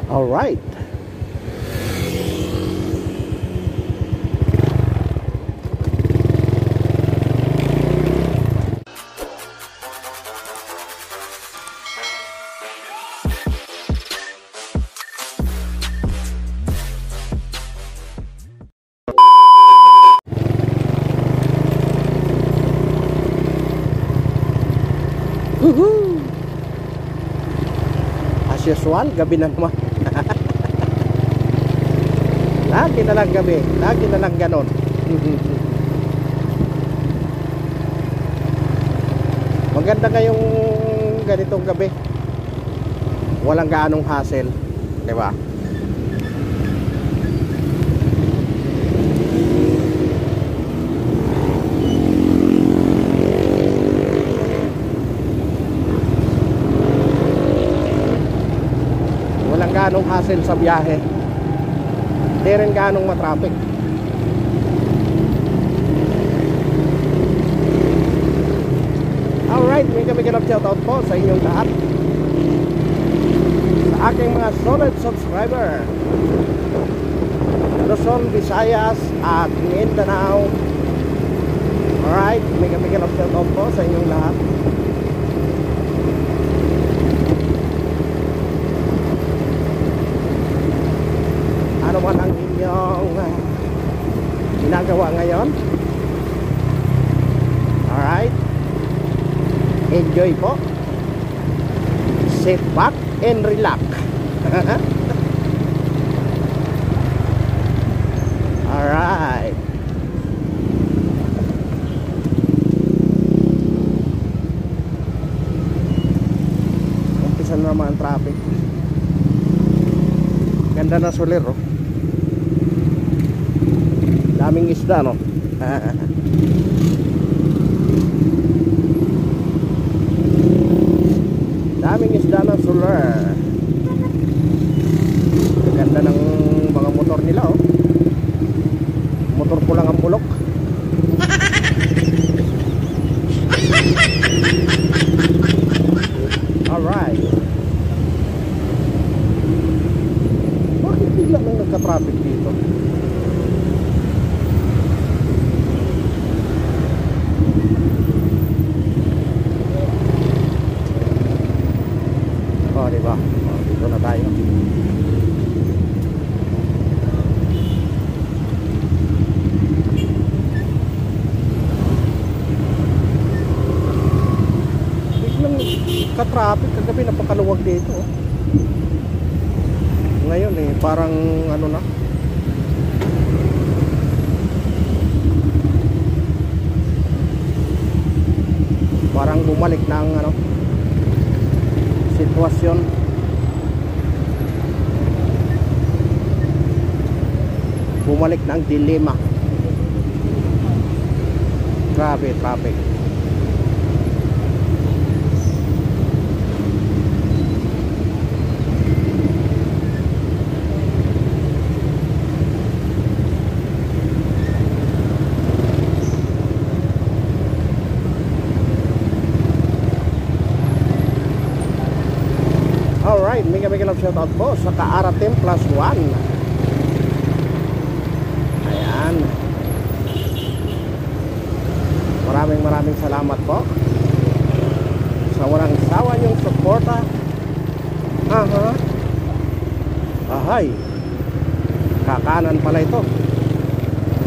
All right. Woohoo! As usual, gabi na naman. Lagi na lang gabi, lagi na lang ganon. Maganda ngayong ganitong gabi. Walang gaanong hassle, di ba? Walang gaanong hassle sa biyahe. Hindi rin gaanong matraffic. Alright, may kami shoutout po sa inyong lahat, sa aking mga solid subscriber Luzon, Visayas at Mindanao. Alright, may kami shoutout po sa inyong lahat. Ano man ang inyong ginagawa ngayon. Alright, enjoy po. Sit back and relax. Alright. Umpisa na naman ang traffic. Ganda na solero. Daming isda, no? Daming isda ng solar. Ganda ng mga motor nila, oh. Motor ko lang ang bulok. Alright. Bakit bigla nang nagka-traffic dito? Oh, diba? Oh, dito na tayo. Biglang ka-traffic kagabi, napakaluwag dito, oh. Ngayon parang ano na, parang bumalik na ang ano, sitwasyon. Bumalik na ang dilema. Grabe traffic. Alright, mega love shoutout po sa Kaaratim Plus 1. Ayan. Maraming salamat po sa walang sawa niyong suporta. Ahay, kakanan pala ito.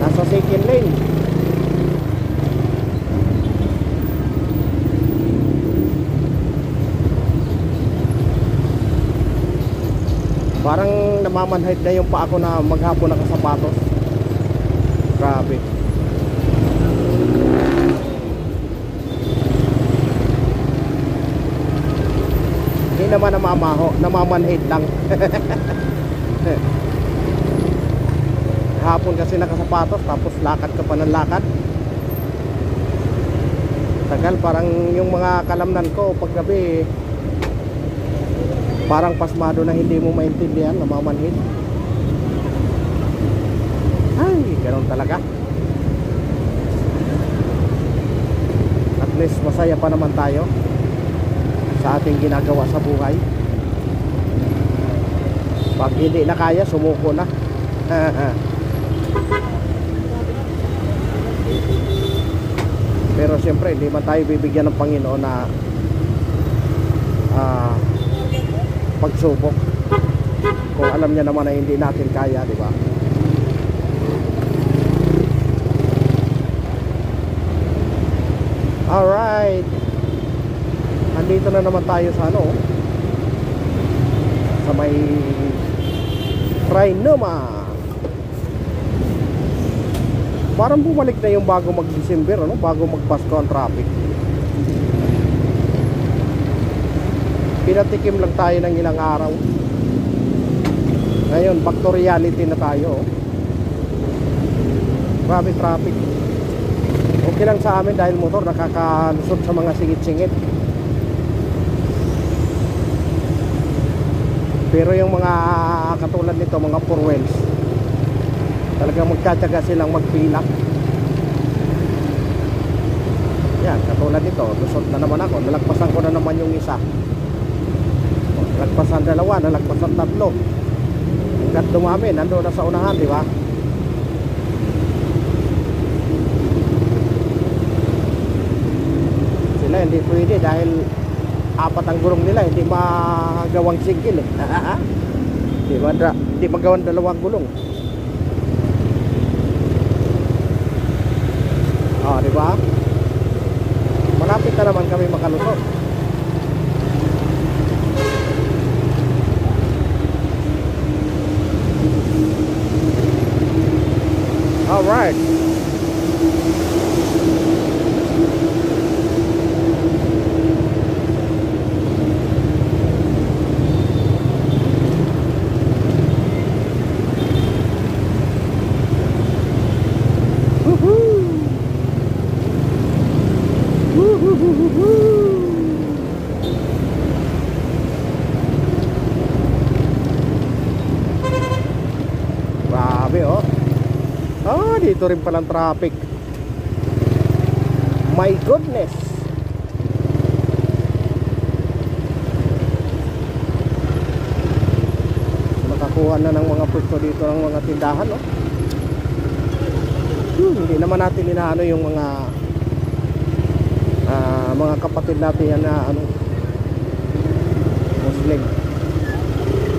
Nasa second lane. Parang namamanhid na yung pa ako na maghapon nakasapatos. Grabe. Hindi naman namamaho, namamanhid lang. Hapon kasi nakasapatos, tapos lakad ka pa ng lakad. Tagal, parang yung mga kalamnan ko paggabi parang pasmado na hindi mo maintindihan, namamanhid. Ay, ganoon talaga. At least masaya pa naman tayo sa ating ginagawa sa buhay. Pag hindi na kaya, sumuko na. Pero siyempre hindi man tayo bibigyan ng Panginoon na pagsubok kung alam niya naman na hindi natin kaya, di ba? Alright, andito na naman tayo sa ano, sa may Trinoma. Parang bumalik na yung bago mag-December, ano? Bago mag-Pasko ang traffic. Pinatikim lang tayo ng ilang araw. Ngayon, back to reality na tayo. Grabe traffic. Okay lang sa amin dahil motor nakakalusot sa mga singit-singit. Pero yung mga katulad nito, mga four wheels, talagang magtsatsaga silang magpila. Yan, katulad nito, lusot na naman ako. Nalagpasan ko na naman yung isa. Nalagpasan dalawa, nalagpasan tatlo. Hanggat dumami, nando na sa unahan, di ba? Sila hindi pwede dahil apat ang gulong nila, hindi magawang single eh. Hindi magawang dalawang gulong. Di ba? Malapit na naman kami makalusot. Alright. Grabe oh. Dito rin palang traffic. My goodness. Nakakuha na ng mga pwesto dito ng mga tindahan, no? Hindi naman natin inaano yung mga kapatid natin yan na ano, Muslim.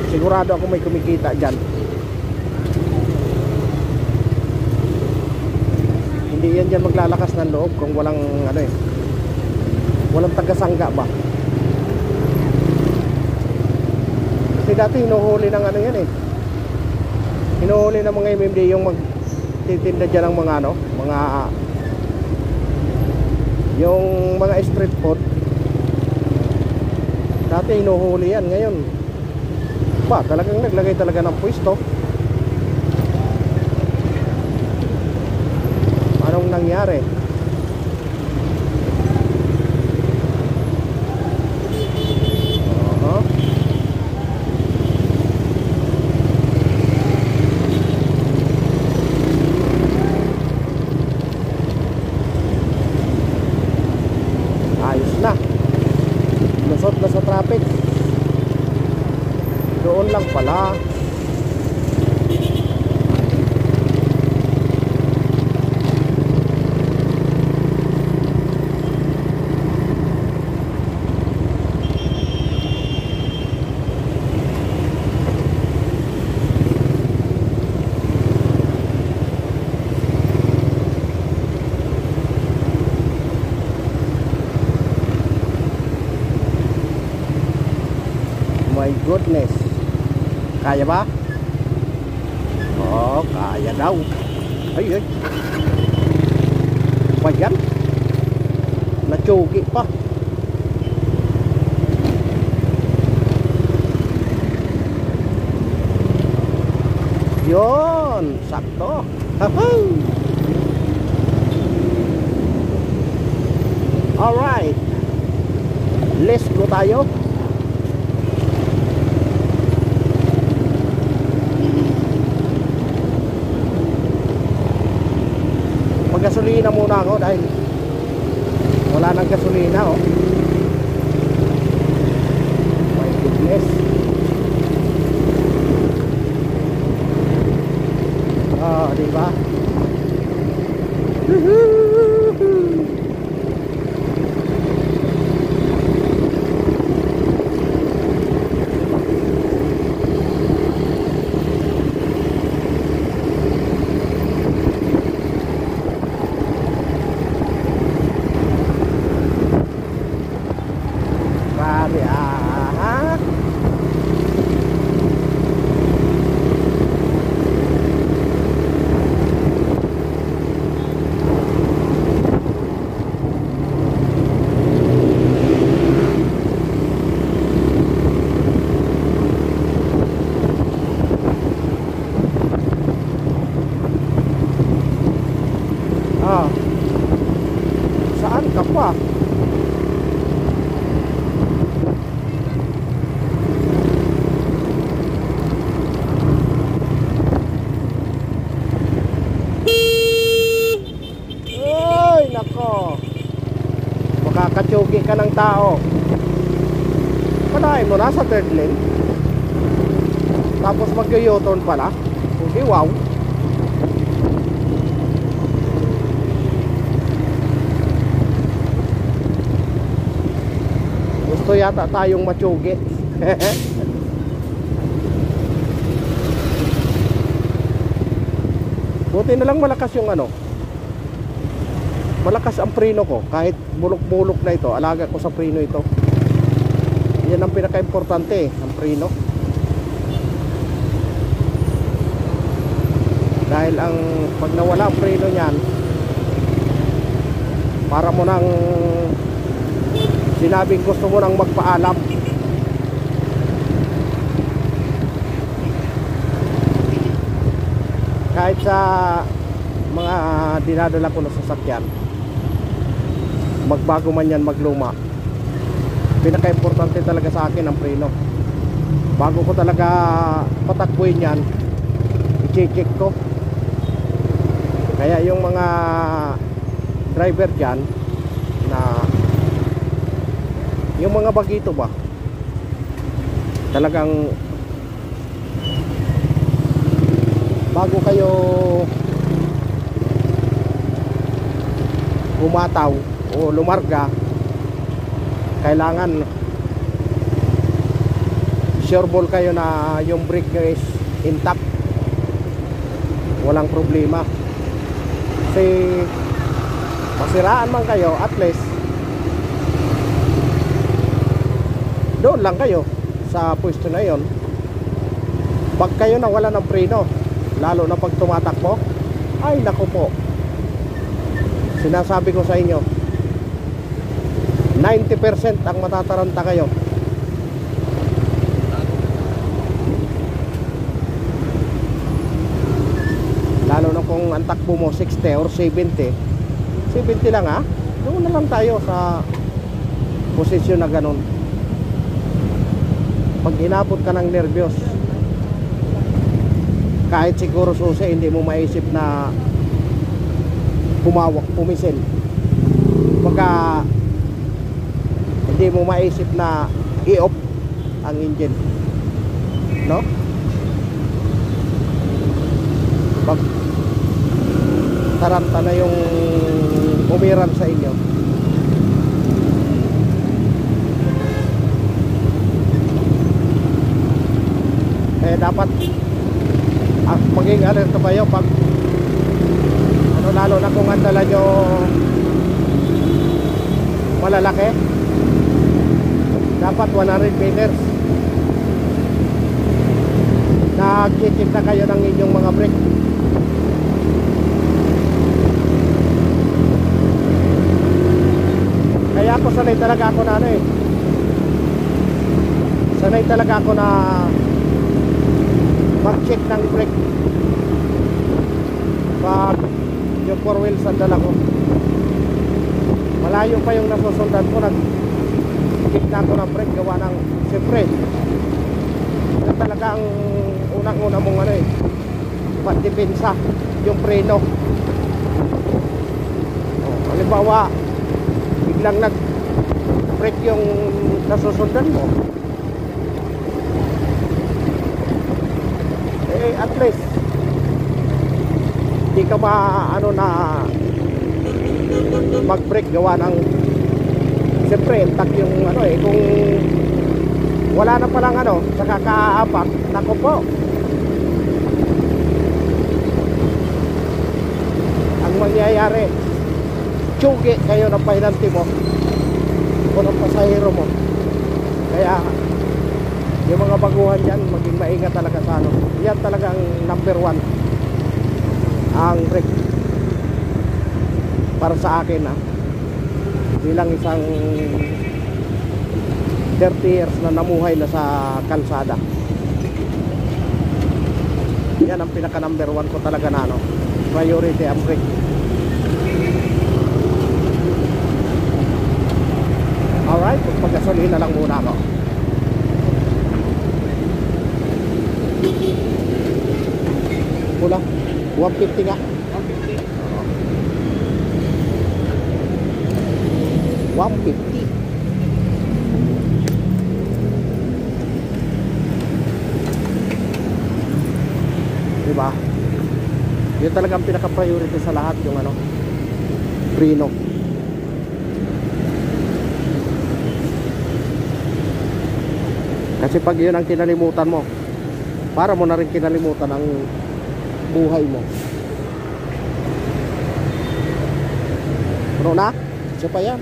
Sigurado ako may kumikita dyan. Hindi yan dyan maglalakas ng loob kung walang ano eh, walang tagasangga ba. Kasi dati hinuhuli ng ano yan eh, hinuhuli ng mga MMD yung magtitinda dyan ng mga ano, yung mga street food. Dati hinuhuli yan, ngayon ba talagang naglagay talaga ng pwesto. Anong nangyari? Ayos na. Lusot na sa traffic. Doon lang pala. My goodness. Kaya ba? Oh, kaya daw. Ay, ay. Pa yan? Natsugi pa. Yun, sakto. Alright. Let's go tayo. Gasolina muna ako dahil wala nang gasolina oh. My goodness. di ba? Grabe ah. Ah. Saan ka pa? Ay, nako. Makakatsugi ka ng tao. Panahin mo na sa third lane. Tapos mag-u-turn pala. Hindi, wow. Gusto yata tayong matsugi. Buti na lang malakas yung ano. Malakas ang preno ko. Kahit bulok-bulok na ito, alaga ko sa preno ito. Yan ang pinaka-importante, ang preno. Dahil ang pag nawala ang preno niyan, para mo nang sinabing gusto mo nang magpaalam. Kahit sa mga dinadala ko na sasakyan, magbago man yan, magluma, pinaka-importante talaga sa akin ang preno. Bago ko talaga patakbuhin yan, i-check ko. Kaya yung mga driver dyan na yung mga bagito ba, talagang bago kayo umataw o lumarga, kailangan sure ball kayo na yung brake nyo is intact, walang problema. Kasi masiraan man kayo, at least doon lang kayo sa pwesto na yon. Pag kayo nawala ng preno, lalo na pag tumatakbo, ay naku po, sinasabi ko sa inyo, 90% ang matataranta kayo. Lalo na kung ang takbo mo 60 or 70 lang ha, doon na lang tayo sa posisyon na ganun. Pag inabot ka ng nervyos, kahit siguro susi, hindi mo maisip na humawak, pumisil. Pagka hindi mo maisip na i-off ang engine, no? Pag taranta na yung umiram sa inyo, eh dapat maging alerto kayo pag ano, lalo na kung ang dala nyo malalaki. Dapat 100 meters nag-check na kayo ng inyong mga brake. Kaya ako sanay talaga ako na ano eh, sanay talaga ako na mag-check ng brake pag yung 4 wheels ang dala ko. Malayo pa yung nasusundan ko, nag-check na ako ng brake, gawa ng siyempre yun talaga ang unang-una mong ano eh, pandepensa, yung preno. Halimbawa biglang nag-brake yung nasusundan mo, at least ka ano na mag-brake gawa ng siyempre intact yung ano kung wala na palang ano sa kakaapak, nako po, ang mangyayari tsugi kayo ng pahinanti mo o ng pasahero mo. Kaya yung mga baguhan dyan, maging maingat talaga sa ano. Yan talagang number 1 ang brake para sa akin bilang isang 30 years na namuhay na sa kalsada. Yan ang pinaka number 1 ko talaga na ano, priority ang brake. Alright, magpagasolina lang muna ako. Pula, 150 nga. 150. Diba? Yun talagang pinaka-priority sa lahat, yung ano, preno. Kasi pag yun ang kinalimutan mo, para mo na rin kinalimutan ang buhay mo. Ano na? Isa pa yan.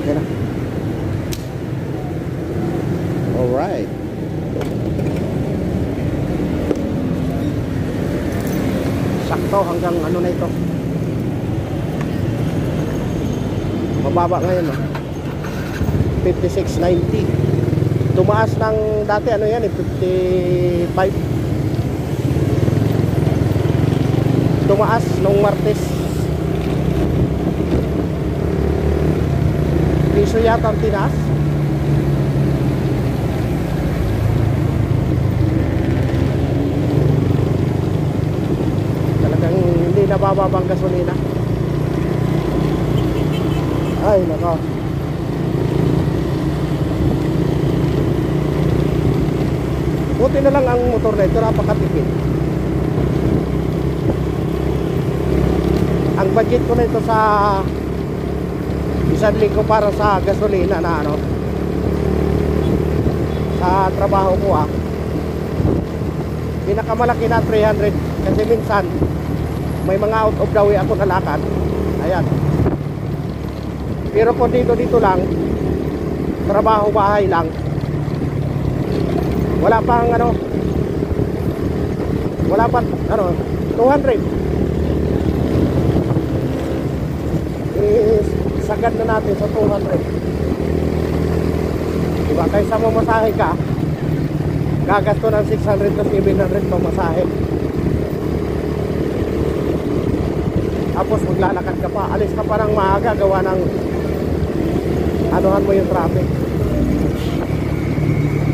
Okay na. Alright. Sakto hanggang ano na ito. Mababa ngayon 56.90. Tumaas ng dati ano yan 55. Tumaas nung Martes. Piso yata ang tinaas. Talagang hindi nabababang gasolina. Ay nako. Buti na lang ang motor na ito, napakatipid. Ang budget ko na ito sa 1 linggo para sa gasolina na ano, sa trabaho ko pinakamalaki na 300. Kasi minsan may mga out of the way ako na lakad. Ayan. Pero kung dito lang, trabaho bahay lang, wala pang ano, wala pa ano, 200. Sagad na natin sa 200. Diba? Kaysa mamasahe ka, gagasto ng 600 to 700 pamasahe. Tapos maglalakad ka pa, alis ka parang maaga, gawa ng anuhan mo yung traffic.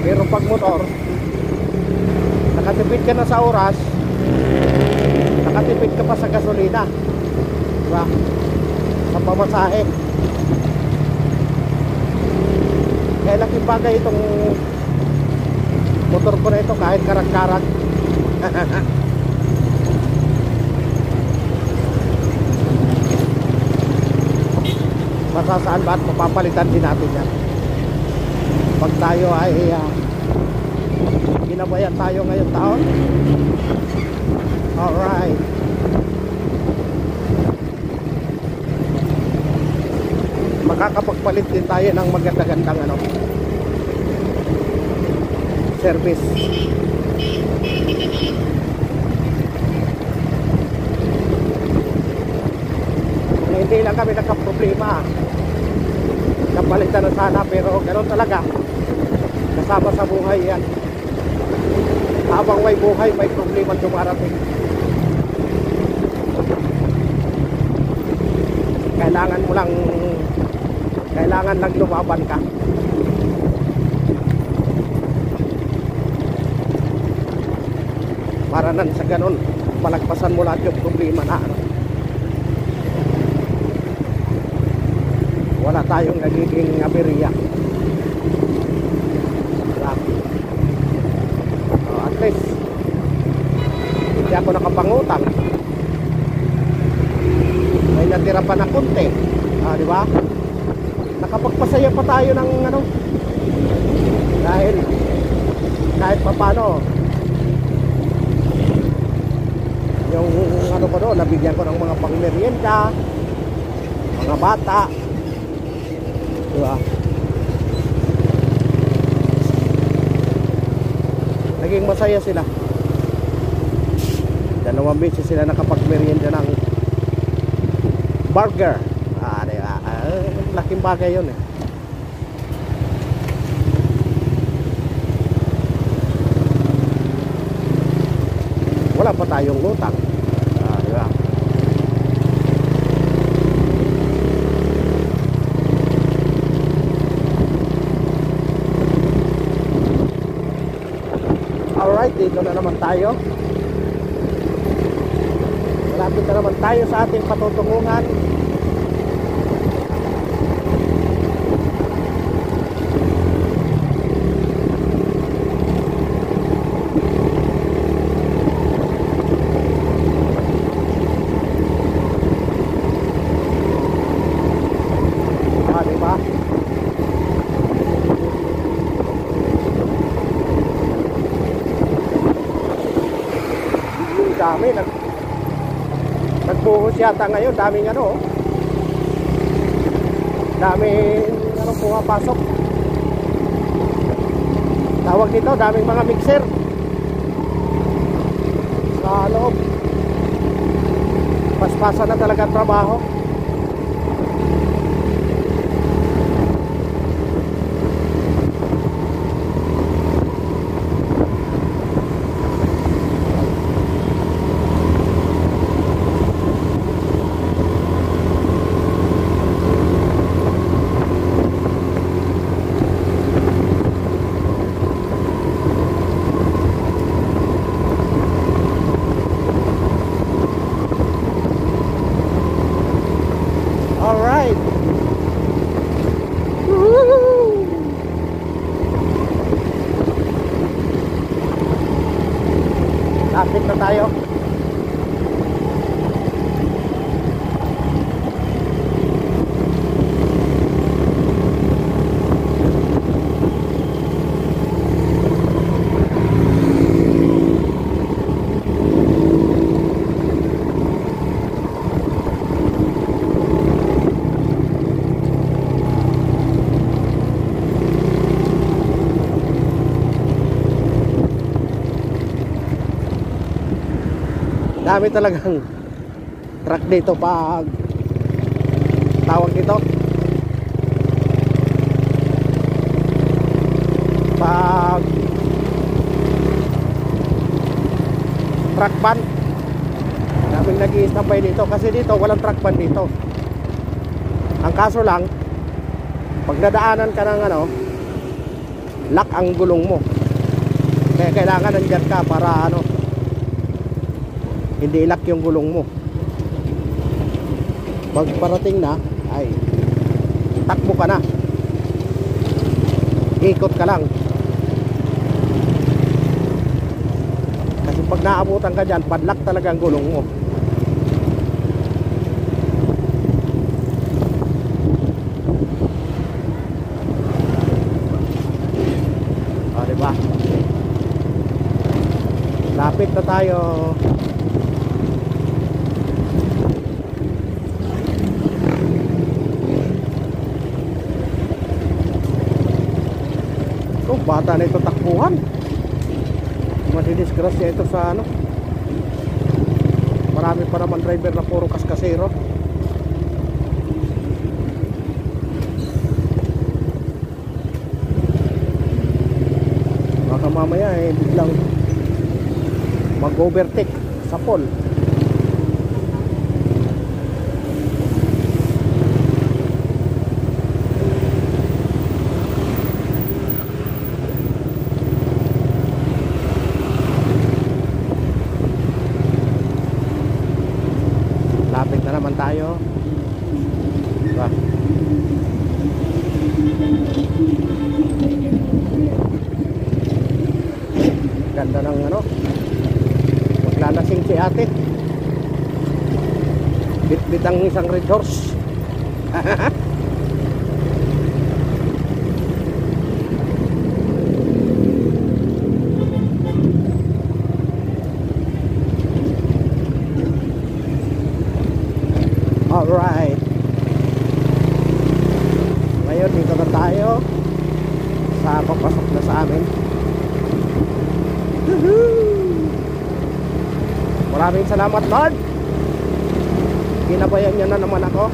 Pero pag motor, nakatipid ka na sa oras, nakatipid ka pa sa gasolina, diba? Sa pamasahe. Kaya laking bagay itong motor ko na ito, kahit karak-karak. Masasaan ba at mapapalitan din natin yan pag tayo ay ginabayan tayo ngayong taon. Alright. Makakapagpalit din tayo ng maganda-gandang ano, service. Kung hindi lang kami nagka-problema, kapalitan na sana, pero ganoon talaga, kasama sa buhay yan. Habang may buhay, may problema dumarating. Kailangan lang lumaban ka. Para nan sa ganun, malagpasan mo lahat yung problema na ano. Wala tayong nagiging aberya. least hindi ako nakapangutang. May natira pa na konti. Di ba? Nakapagpasaya pa tayo ng ano. Dahil kahit papano yung ano ko doon, nabigyan ko ng mga pangmerienda, mga bata. Di ba? Naging masaya sila. 2 beses sila nakapagmerienda ng burger. Diba? Laking bagay yun eh. Wala pa tayong utang. Diba? Alright, dito na naman tayo. Malapit na naman tayo sa ating patutunguhan. Diba? Dami nagbuhos yata ngayon, daming ano, daming ano pumapasok, tawag dito, daming mga mixer sa loob. Paspasan na talaga ang trabaho. Alright. Lapit na tayo. Dami talagang truck dito pag tawag dito, pag truck ban. Daming nag-i-standby dito kasi dito walang truck ban dito. Ang kaso lang, pag nadaanan ka ng ano, lock ang gulong mo, kaya kailangan nandiyan ka para ano, hindi ilak yung gulong mo. Pag parating na, ay takbo ka na, ikot ka lang. Kasi pag naabutan ka dyan, padlock talaga ang gulong mo. Diba? Lapit na tayo. Bata na ito takbuhan, madidisgrasya ito sa ano. Marami pa naman driver na puro kaskasero. Baka mamaya biglang mag-overtake sa pole. Lapit na naman tayo. Diba? Ganda ng ano, ng isang red horse. Alright. Ngayon dito na tayo sa papasok na sa amin. Maraming salamat, Lord. Ginabayan niya na naman ako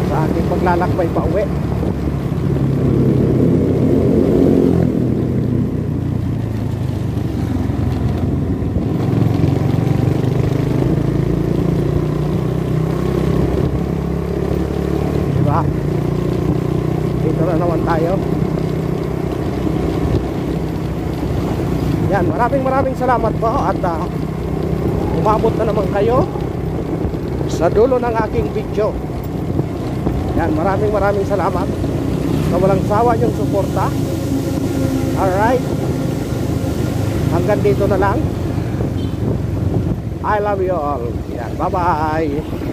sa aking paglalakbay pa uwi. Diba? Dito na naman tayo. Yan, maraming salamat po. At umabot na naman kayo sa dulo ng aking video. Yan, maraming salamat sa walang sawa yung suporta. Alright, hanggang dito na lang. I love you all. Yan, bye bye.